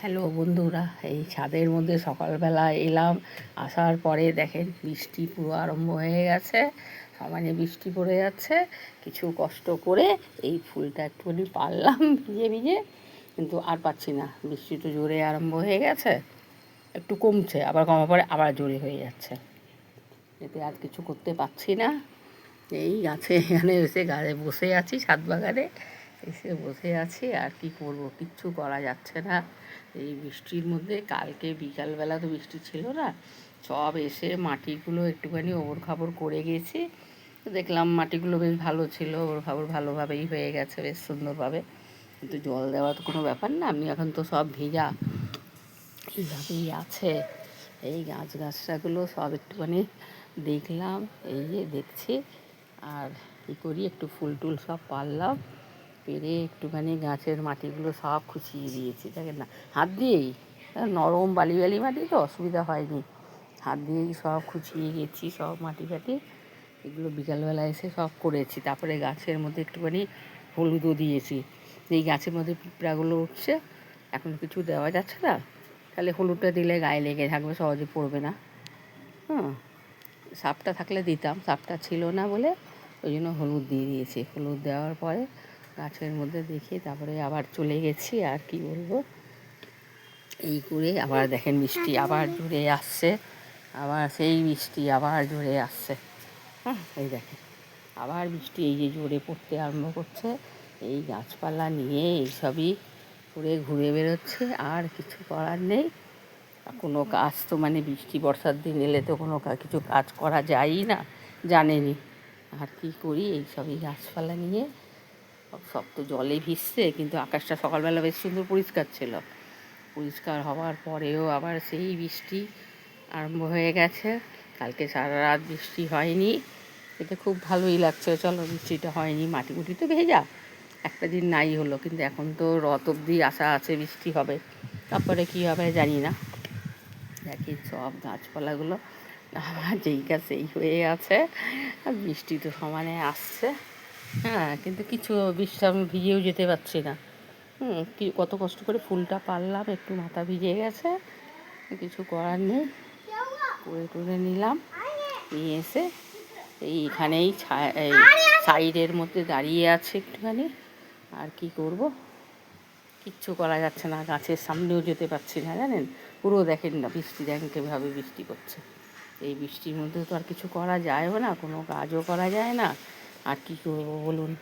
Hello বন্ধুরা, এই ছাদের মধ্যে সকালবেলা এলাম। আসার পরে দেখেন বৃষ্টি পুরো আরম্ভ হয়ে গেছে, সমানে বৃষ্টি পড়ে যাচ্ছে। কিছু কষ্ট করে এই ফুলটা একটুখানি পারলাম ভিজে ভিজে, কিন্তু আর পাচ্ছি না। বৃষ্টি তো জোরে আরম্ভ হয়ে গেছে, একটু কমছে, আবার কমার পরে আবার জোরে হয়ে যাচ্ছে। এতে আর কিছু করতে পারছি না। এই গাছে এখানে এসে গাছে বসে আছি, ছাদ বাগানে এসে বসে আছি। আর কি করব, কিচ্ছু করা যাচ্ছে না এই বৃষ্টির মধ্যে। কালকে বিকালবেলা তো বৃষ্টি ছিল না, সব এসে মাটিগুলো একটুখানি ওবড় খাবড় করে গেছি। দেখলাম মাটিগুলো বেশ ভালো ছিল, ওবড় খাবড় ভালোভাবেই হয়ে গেছে, বেশ সুন্দরভাবে। কিন্তু জল দেওয়া তো কোনো ব্যাপার না, আমি এখন তো সব ভিজা এইভাবেই আছে। এই গাছগাছরাগুলো সব একটুখানি দেখলাম, এই যে দেখছি। আর কী করি, একটু ফুল টুল সব পারলাম, পেরে একটুখানি গাছের মাটিগুলো সব খুঁচিয়ে দিয়েছি। দেখেন না, হাত দিয়েই, নরম বালি বালি মাটি তো অসুবিধা হয়নি, হাত দিয়েই সব খুঁচিয়ে গেছি সব মাটি ফাটি। এগুলো বিকালবেলা এসে সব করেছি। তারপরে গাছের মধ্যে একটুখানি হলুদও দিয়েছি। এই গাছের মধ্যে পিঁপড়াগুলো উঠছে, এখন কিছু দেওয়া যাচ্ছে না, তাহলে হলুদটা দিলে গায়ে লেগে থাকবে, সহজে পড়বে না। সাপটা থাকলে দিতাম, সাপটা ছিল না বলে ওই জন্য হলুদ দিয়ে দিয়েছি। হলুদ দেওয়ার পরে গাছের মধ্যে দেখি, তারপরে আবার চলে গেছি। আর কি বলবো, এই করে আবার দেখেন বৃষ্টি আবার জোরে আসছে, আবার সেই বৃষ্টি আবার জোরে আসছে। এই দেখেন আবার বৃষ্টি এই যে জোরে পড়তে আরম্ভ করছে। এই গাছপালা নিয়ে এইসবই করে ঘুরে বেরোচ্ছে, আর কিছু করার নেই। কোনো কাজ তো বৃষ্টি বর্ষার দিন এলে তো কোনো কিছু কাজ করা যায়ই না, জানেনই। আর কি করি, এইসবই গাছপালা নিয়ে। সব তো জলে ভিজছে, কিন্তু আকাশটা সকালবেলা বেশ সুন্দর পরিষ্কার ছিল। পরিষ্কার হওয়ার পরেও আবার সেই বৃষ্টি আরম্ভ হয়ে গেছে। কালকে সারা রাত বৃষ্টি হয়নি, এতে খুব ভালোই লাগছে। চলো, বৃষ্টিটা হয়নি, মাটি মুটি তো ভেজা, একটা দিন নাই হলো, কিন্তু এখন তো রথ অবধি আশা আছে বৃষ্টি হবে। তারপরে কী হবে জানি না। দেখি সব গাছপালাগুলো আমার যেই গাছ সেই হয়ে আছে, আর বৃষ্টি তো সমানে আসছে। কিন্তু কিছু বিশ্রাম, ভিজেও যেতে পারছি না। কি কত কষ্ট করে ফুলটা পারলাম, একটু মাথা ভিজে গেছে, কিছু করার নেই। করে টুরে নিলাম, নিয়ে এসে এইখানেই এই সাইডের মধ্যে দাঁড়িয়ে আছে একটুখানি। আর কি করব, কিচ্ছু করা যাচ্ছে না, গাছের সামনেও যেতে পারছি না, জানেন। পুরো দেখেন না বৃষ্টি, দেখেন কীভাবে বৃষ্টি করছে। এই বৃষ্টির মধ্যে তো আর কিছু করা যায়ও না, কোনো কাজও করা যায় না। আর কী করবো বলুন।